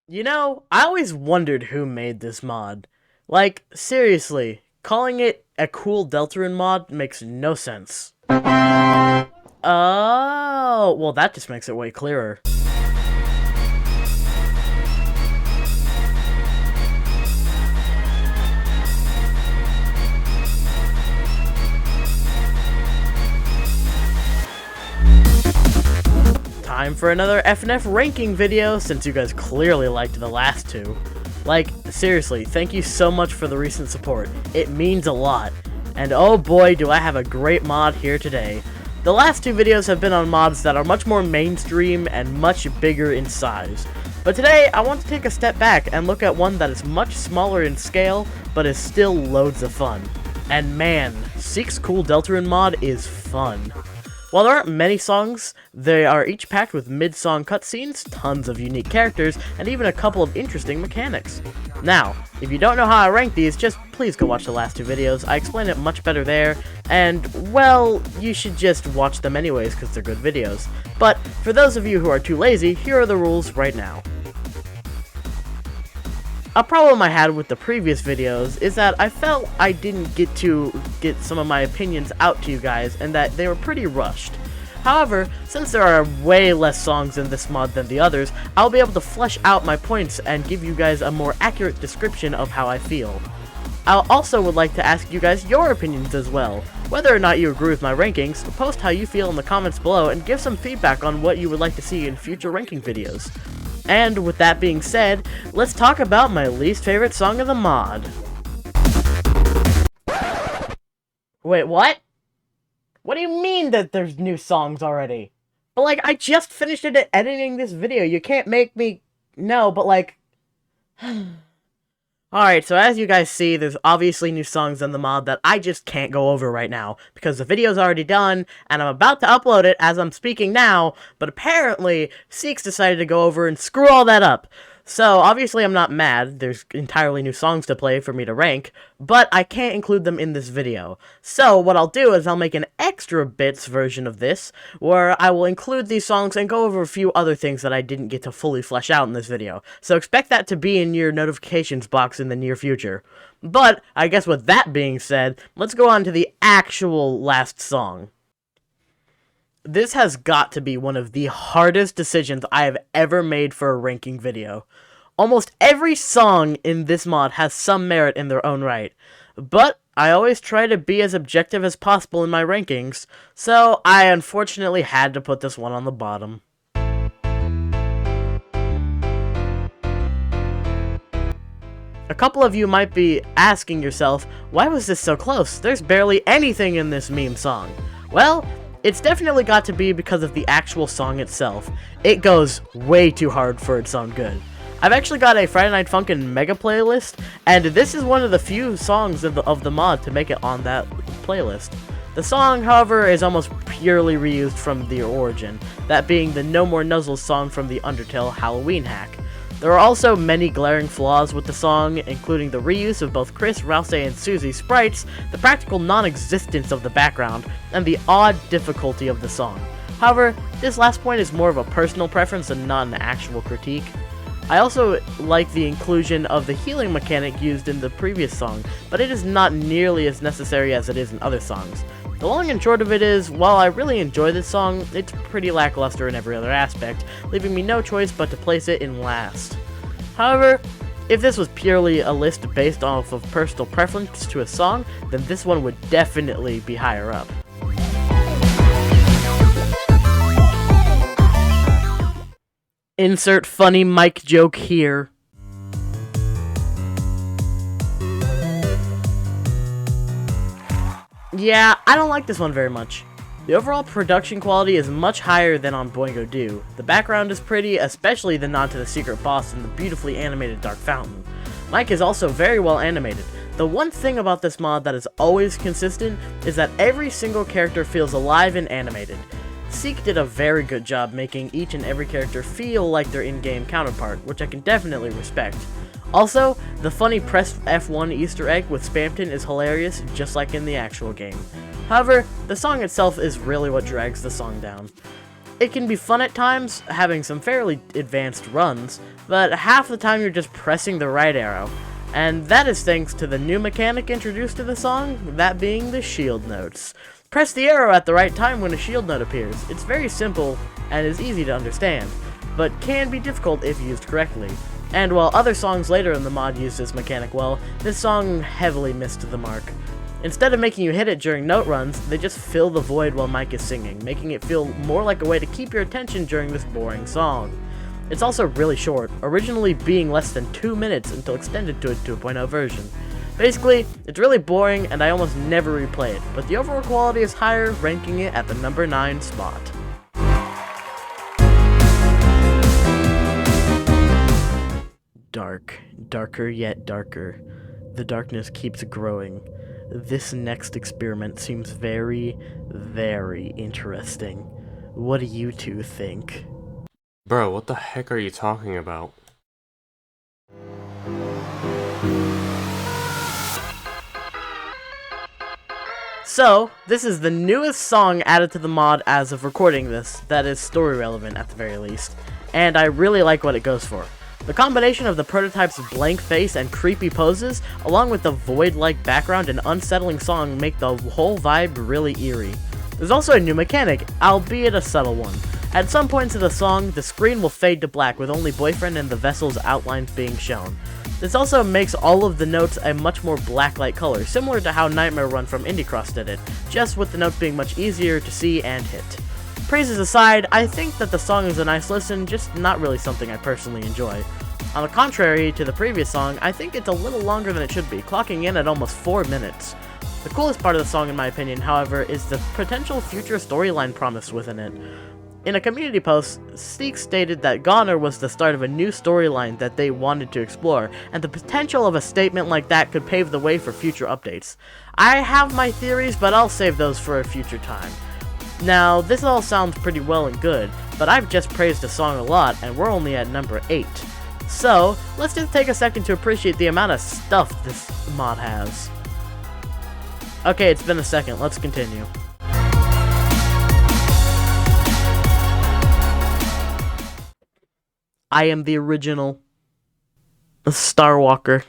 You know, I always wondered who made this mod. Like, seriously, calling it a cool Deltarune mod makes no sense. Oh, well that just makes it way clearer. Time for another FNF ranking video, since you guys clearly liked the last two. Like, seriously, thank you so much for the recent support. It means a lot. And oh boy, do I have a great mod here today. The last two videos have been on mods that are much more mainstream and much bigger in size. But today, I want to take a step back and look at one that is much smaller in scale, but is still loads of fun. And man, Seek's Cool Deltarune mod is fun. While there aren't many songs, they are each packed with mid-song cutscenes, tons of unique characters, and even a couple of interesting mechanics. Now, if you don't know how I rank these, just please go watch the last two videos. I explain it much better there, and, well, you should just watch them anyways because they're good videos. But, for those of you who are too lazy, here are the rules right now. A problem I had with the previous videos is that I felt I didn't get some of my opinions out to you guys, and that they were pretty rushed. However, since there are way less songs in this mod than the others, I'll be able to flesh out my points and give you guys a more accurate description of how I feel. I also would like to ask you guys your opinions as well. Whether or not you agree with my rankings, post how you feel in the comments below and give some feedback on what you would like to see in future ranking videos. And with that being said, let's talk about my least favorite song of the mod. Wait, what? What do you mean that there's new songs already? But like, I just finished editing this video. You can't make me... No, but like... Alright, so as you guys see, there's obviously new songs in the mod that I just can't go over right now, because the video's already done, and I'm about to upload it as I'm speaking now, but apparently, Seeks decided to go over and screw all that up. So, obviously I'm not mad, there's entirely new songs to play for me to rank, but I can't include them in this video. So, what I'll do is I'll make an extra bits version of this, where I will include these songs and go over a few other things that I didn't get to fully flesh out in this video. So expect that to be in your notifications box in the near future. But, I guess with that being said, let's go on to the actual last song. This has got to be one of the hardest decisions I have ever made for a ranking video. Almost every song in this mod has some merit in their own right, but I always try to be as objective as possible in my rankings, so I unfortunately had to put this one on the bottom. A couple of you might be asking yourself, why was this so close? There's barely anything in this meme song. Well, it's definitely got to be because of the actual song itself. It goes way too hard for its own good. I've actually got a Friday Night Funkin' mega playlist, and this is one of the few songs of the mod to make it on that playlist. The song, however, is almost purely reused from the origin, that being the No More Nuzzles song from the Undertale Halloween hack. There are also many glaring flaws with the song, including the reuse of both Chris, Rouse, and Susie's sprites, the practical non-existence of the background, and the odd difficulty of the song. However, this last point is more of a personal preference and not an actual critique. I also like the inclusion of the healing mechanic used in the previous song, but it is not nearly as necessary as it is in other songs. The long and short of it is, while I really enjoy this song, it's pretty lackluster in every other aspect, leaving me no choice but to place it in last. However, if this was purely a list based off of personal preference to a song, then this one would definitely be higher up. Insert funny mic joke here. Yeah, I don't like this one very much. The overall production quality is much higher than on Boingo Doo. The background is pretty, especially the nod to the secret boss and the beautifully animated Dark Fountain. Mike is also very well animated. The one thing about this mod that is always consistent is that every single character feels alive and animated. Seek did a very good job making each and every character feel like their in-game counterpart, which I can definitely respect. Also, the funny press F1 Easter egg with Spamton is hilarious, just like in the actual game. However, the song itself is really what drags the song down. It can be fun at times, having some fairly advanced runs, but half the time you're just pressing the right arrow. And that is thanks to the new mechanic introduced to the song, that being the shield notes. Press the arrow at the right time when a shield note appears. It's very simple and is easy to understand, but can be difficult if used correctly. And while other songs later in the mod use this mechanic well, this song heavily missed the mark. Instead of making you hit it during note runs, they just fill the void while Mike is singing, making it feel more like a way to keep your attention during this boring song. It's also really short, originally being less than 2 minutes until extended to a 2.0 version. Basically, it's really boring and I almost never replay it, but the overall quality is higher, ranking it at the number 9 spot. Dark, darker yet darker. The darkness keeps growing. This next experiment seems very, very interesting. What do you two think? Bro, what the heck are you talking about? So, this is the newest song added to the mod as of recording this, that is story relevant at the very least, and I really like what it goes for. The combination of the prototype's blank face and creepy poses, along with the void-like background and unsettling song, make the whole vibe really eerie. There's also a new mechanic, albeit a subtle one. At some points of the song, the screen will fade to black with only Boyfriend and the vessel's outlines being shown. This also makes all of the notes a much more black-like color, similar to how Nightmare Run from Indie Cross did it, just with the notes being much easier to see and hit. Praises aside, I think that the song is a nice listen, just not really something I personally enjoy. On the contrary to the previous song, I think it's a little longer than it should be, clocking in at almost 4 minutes. The coolest part of the song, in my opinion, however, is the potential future storyline promised within it. In a community post, Steek stated that Goner was the start of a new storyline that they wanted to explore, and the potential of a statement like that could pave the way for future updates. I have my theories, but I'll save those for a future time. Now, this all sounds pretty well and good, but I've just praised the song a lot, and we're only at number 8. So, let's just take a second to appreciate the amount of stuff this mod has. Okay, it's been a second, let's continue. I am the original Starwalker.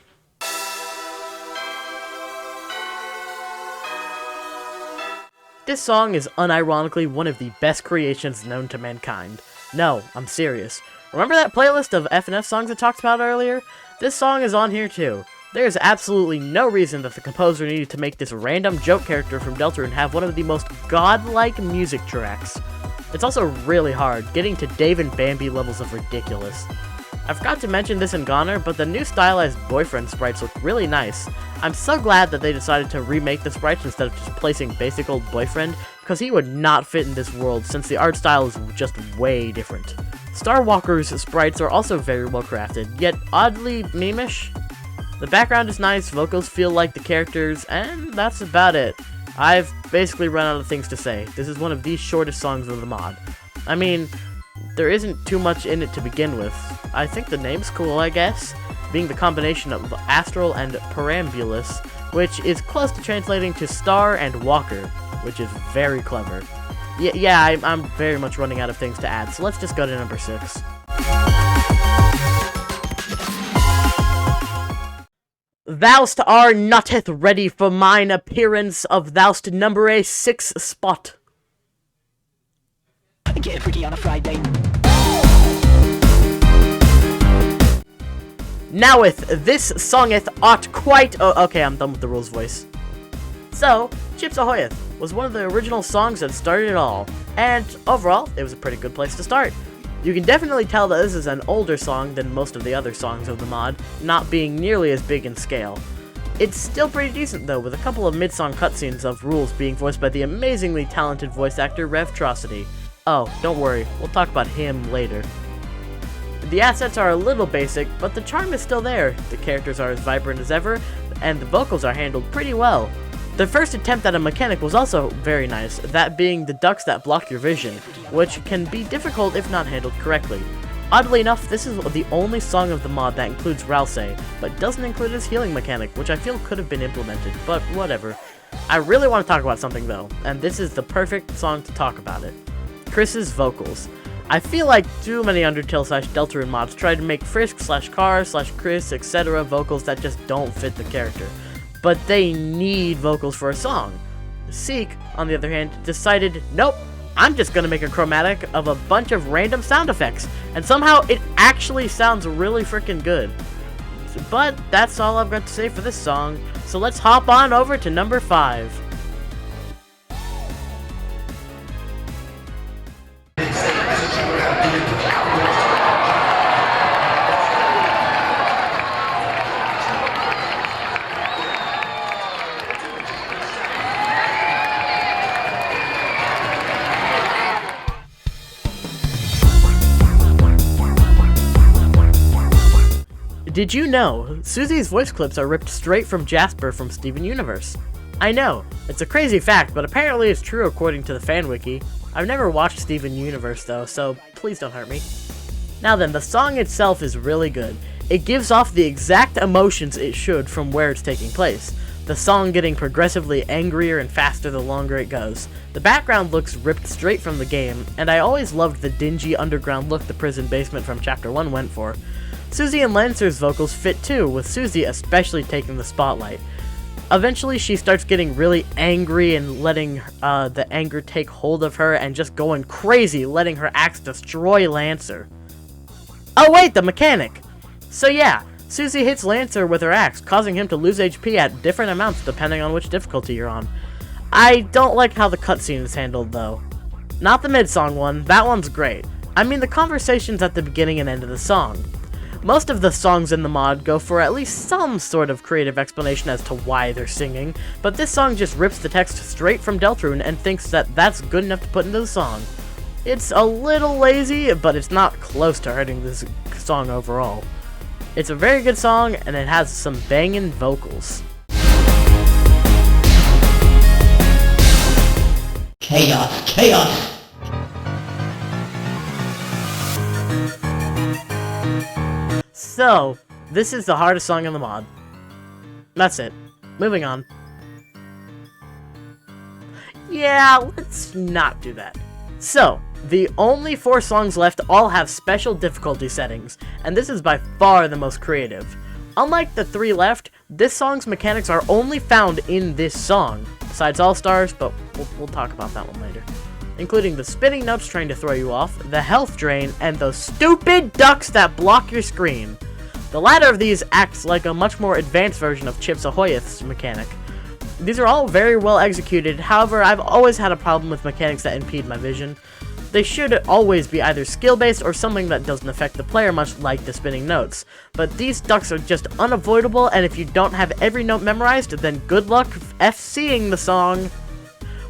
This song is unironically one of the best creations known to mankind. No, I'm serious. Remember that playlist of FNF songs I talked about earlier? This song is on here too. There is absolutely no reason that the composer needed to make this random joke character from Deltarune have one of the most godlike music tracks. It's also really hard, getting to Dave and Bambi levels of ridiculous. I forgot to mention this in Goner, but the new stylized Boyfriend sprites look really nice. I'm so glad that they decided to remake the sprites instead of just placing basic old Boyfriend, because he would not fit in this world since the art style is just way different. Starwalker's sprites are also very well crafted, yet oddly meme-ish. The background is nice, vocals feel like the characters, and that's about it. I've basically run out of things to say. This is one of the shortest songs of the mod. I mean, there isn't too much in it to begin with. I think the name's cool, I guess, being the combination of Astral and Perambulous, which is close to translating to Star and Walker, which is very clever. Yeah, I'm very much running out of things to add, so let's just go to number 6. Thou'st are notteth ready for mine appearance of thou'st number a 6 spot. Get freaky on a Friday. Noweth, this songeth art quite... Oh, okay, I'm done with the rules voice. So, Chips Ahoyeth was one of the original songs that started it all, and overall, it was a pretty good place to start. You can definitely tell that this is an older song than most of the other songs of the mod, not being nearly as big in scale. It's still pretty decent though, with a couple of mid-song cutscenes of Rules being voiced by the amazingly talented voice actor Revtrocity. Oh, don't worry, we'll talk about him later. The assets are a little basic, but the charm is still there. The characters are as vibrant as ever, and the vocals are handled pretty well. The first attempt at a mechanic was also very nice, that being the ducks that block your vision, which can be difficult if not handled correctly. Oddly enough, this is the only song of the mod that includes Ralsei, but doesn't include his healing mechanic, which I feel could have been implemented, but whatever. I really want to talk about something though, and this is the perfect song to talk about it. Chris's vocals. I feel like too many Undertale/Deltarune mods try to make Frisk/Car/Chris, etc. vocals that just don't fit the character. But they need vocals for a song. Seek, on the other hand, decided, nope, I'm just gonna make a chromatic of a bunch of random sound effects, and somehow it actually sounds really freaking good. But that's all I've got to say for this song, so let's hop on over to number 5. Did you know Susie's voice clips are ripped straight from Jasper from Steven Universe? I know, it's a crazy fact, but apparently it's true according to the fan wiki. I've never watched Steven Universe though, so please don't hurt me. Now then, the song itself is really good. It gives off the exact emotions it should from where it's taking place. The song getting progressively angrier and faster the longer it goes. The background looks ripped straight from the game, and I always loved the dingy underground look the prison basement from Chapter 1 went for. Susie and Lancer's vocals fit too, with Susie especially taking the spotlight. Eventually she starts getting really angry and letting the anger take hold of her and just going crazy, letting her axe destroy Lancer. Oh wait, the mechanic! So yeah, Susie hits Lancer with her axe, causing him to lose HP at different amounts depending on which difficulty you're on. I don't like how the cutscene is handled though. Not the mid-song one, that one's great. I mean the conversations at the beginning and end of the song. Most of the songs in the mod go for at least some sort of creative explanation as to why they're singing, but this song just rips the text straight from Deltarune and thinks that that's good enough to put into the song. It's a little lazy, but it's not close to hurting this song overall. It's a very good song, and it has some banging vocals. Chaos, chaos! So, this is the hardest song in the mod. That's it. Moving on. Yeah, let's not do that. So, the only 4 songs left all have special difficulty settings, and this is by far the most creative. Unlike the 3 left, this song's mechanics are only found in this song, besides All-Stars, but we'll talk about that one later. Including the spinning notes trying to throw you off, the health drain, and those stupid ducks that block your screen. The latter of these acts like a much more advanced version of Chips Ahoy's mechanic. These are all very well executed, however I've always had a problem with mechanics that impede my vision. They should always be either skill-based or something that doesn't affect the player much like the spinning notes. But these ducks are just unavoidable, and if you don't have every note memorized, then good luck FCing the song.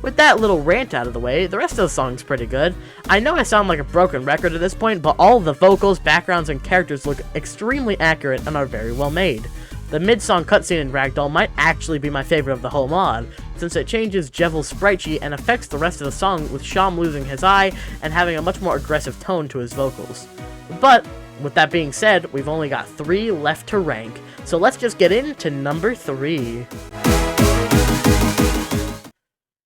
With that little rant out of the way, the rest of the song's pretty good. I know I sound like a broken record at this point, but all the vocals, backgrounds, and characters look extremely accurate and are very well made. The mid-song cutscene in Ragdoll might actually be my favorite of the whole mod, since it changes Jevel's sprite sheet and affects the rest of the song with Sham losing his eye and having a much more aggressive tone to his vocals. But, with that being said, we've only got 3 left to rank, so let's just get into number 3.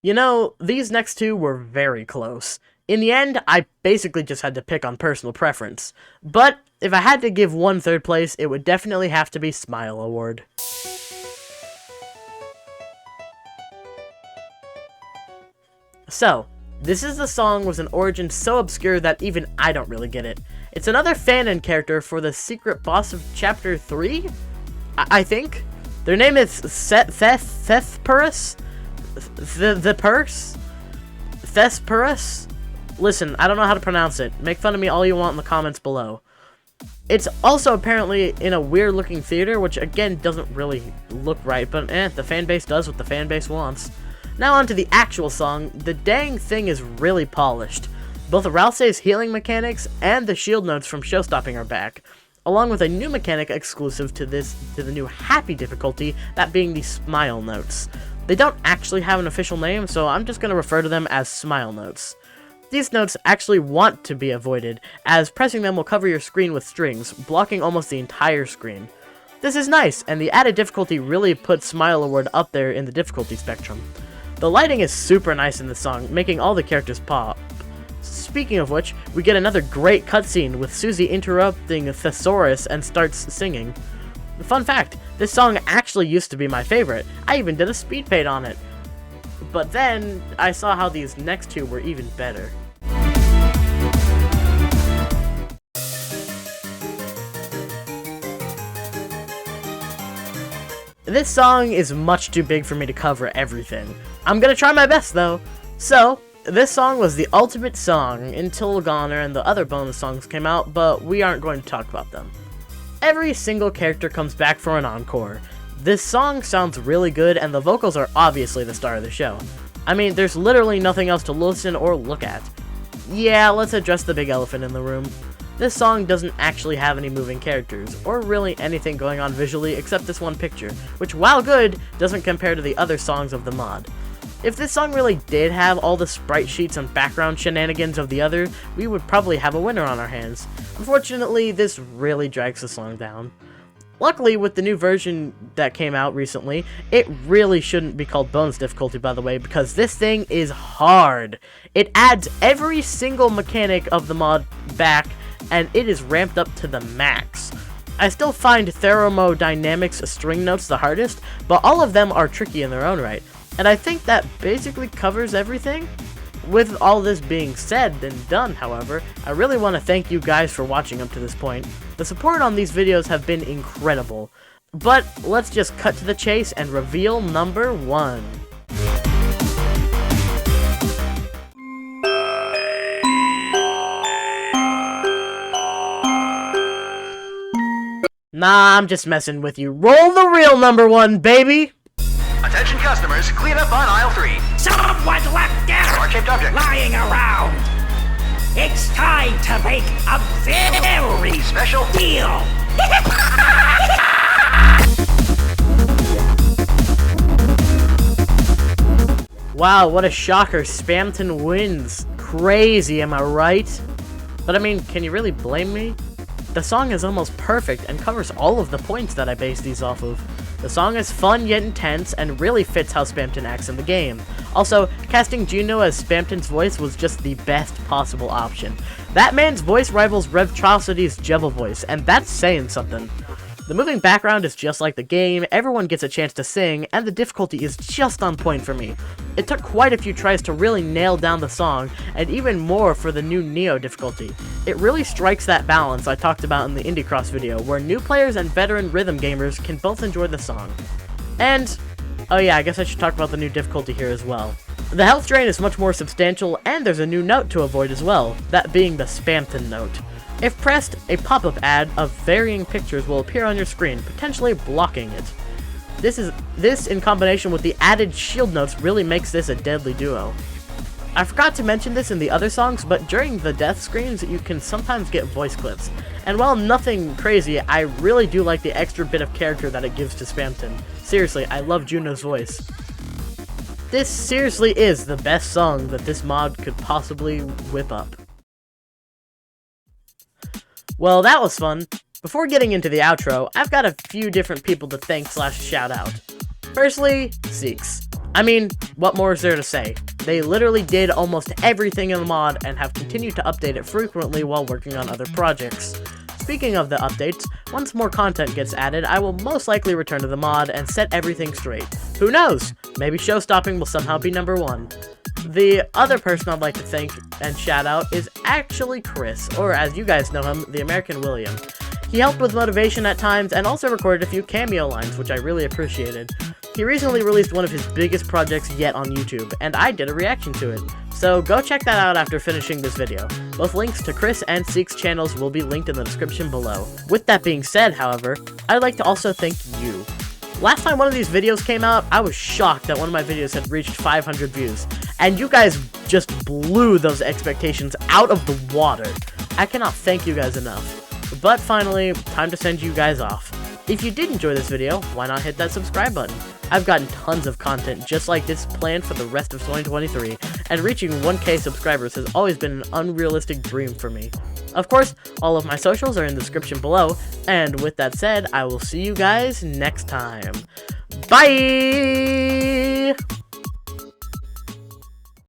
You know, these next 2 were very close. In the end, I basically just had to pick on personal preference. But, if I had to give one 3rd place, it would definitely have to be Smile Award. So, this is the song with an origin so obscure that even I don't really get it. It's another fan-in character for the secret boss of Chapter 3? I think? Their name is Thesperus? The Purse? Thesperus? Listen, I don't know how to pronounce it. Make fun of me all you want in the comments below. It's also apparently in a weird looking theater, which again doesn't really look right, but the fanbase does what the fanbase wants. Now on to the actual song. The dang thing is really polished. Both Ralsei's healing mechanics and the shield notes from Showstopping are back, along with a new mechanic exclusive to the new happy difficulty, that being the smile notes. They don't actually have an official name, so I'm just going to refer to them as smile notes. These notes actually want to be avoided, as pressing them will cover your screen with strings, blocking almost the entire screen. This is nice, and the added difficulty really puts Smile Award up there in the difficulty spectrum. The lighting is super nice in this song, making all the characters pop. Speaking of which, we get another great cutscene with Susie interrupting a thesaurus and starts singing. Fun fact, this song actually used to be my favorite. I even did a speed paint on it. But then, I saw how these next two were even better. This song is much too big for me to cover everything. I'm gonna try my best though. So, this song was the ultimate song until Goner and the other bonus songs came out, but we aren't going to talk about them. Every single character comes back for an encore. This song sounds really good and the vocals are obviously the star of the show. I mean, there's literally nothing else to listen or look at. Yeah, let's address the big elephant in the room. This song doesn't actually have any moving characters, or really anything going on visually except this one picture, which while good, doesn't compare to the other songs of the mod. If this song really did have all the sprite sheets and background shenanigans of the other, we would probably have a winner on our hands. Unfortunately, this really drags the song down. Luckily, with the new version that came out recently, it really shouldn't be called bonus difficulty, by the way, because this thing is hard. It adds every single mechanic of the mod back, and it is ramped up to the max. I still find thermodynamics string notes the hardest, but all of them are tricky in their own right, and I think that basically covers everything. With all this being said and done, however, I really want to thank you guys for watching up to this point. The support on these videos have been incredible. But let's just cut to the chase and reveal number 1. Nah, I'm just messing with you. Roll the real number 1, baby! Attention customers, clean up on aisle 3. Someone's left their Heart-shaped object. lying around. It's time to make a very Special deal. Wow, what a shocker. Spamton wins. Crazy, am I right? But I mean, can you really blame me? The song is almost perfect and covers all of the points that I base these off of. The song is fun yet intense and really fits how Spamton acts in the game. Also, casting Juno as Spamton's voice was just the best possible option. That man's voice rivals Revtrocity's Jebel voice, and that's saying something. The moving background is just like the game, everyone gets a chance to sing, and the difficulty is just on point for me. It took quite a few tries to really nail down the song, and even more for the new Neo difficulty. It really strikes that balance I talked about in the Indie Cross video, where new players and veteran rhythm gamers can both enjoy the song. And, oh yeah, I guess I should talk about the new difficulty here as well. The health drain is much more substantial, and there's a new note to avoid as well, that being the Spamton note. If pressed, a pop-up ad of varying pictures will appear on your screen, potentially blocking it. This in combination with the added shield notes really makes this a deadly duo. I forgot to mention this in the other songs, but during the death screens you can sometimes get voice clips. And while nothing crazy, I really do like the extra bit of character that it gives to Spamton. Seriously, I love Juno's voice. This seriously is the best song that this mod could possibly whip up. Well, that was fun. Before getting into the outro, I've got a few different people to thank / shout out. Firstly, Seeks. I mean, what more is there to say? They literally did almost everything in the mod and have continued to update it frequently while working on other projects. Speaking of the updates, once more content gets added, I will most likely return to the mod and set everything straight. Who knows? Maybe Showstopping will somehow be number 1. The other person I'd like to thank and shout out is actually Chris, or as you guys know him, the American William. He helped with motivation at times and also recorded a few cameo lines, which I really appreciated. He recently released one of his biggest projects yet on YouTube, and I did a reaction to it. So go check that out after finishing this video. Both links to Chris and Seek's channels will be linked in the description below. With that being said, however, I'd like to also thank you. Last time one of these videos came out, I was shocked that one of my videos had reached 500 views, and you guys just blew those expectations out of the water. I cannot thank you guys enough. But finally, time to send you guys off. If you did enjoy this video, why not hit that subscribe button? I've gotten tons of content just like this planned for the rest of 2023, and reaching 1K subscribers has always been an unrealistic dream for me. Of course, all of my socials are in the description below, and with that said, I will see you guys next time. Bye!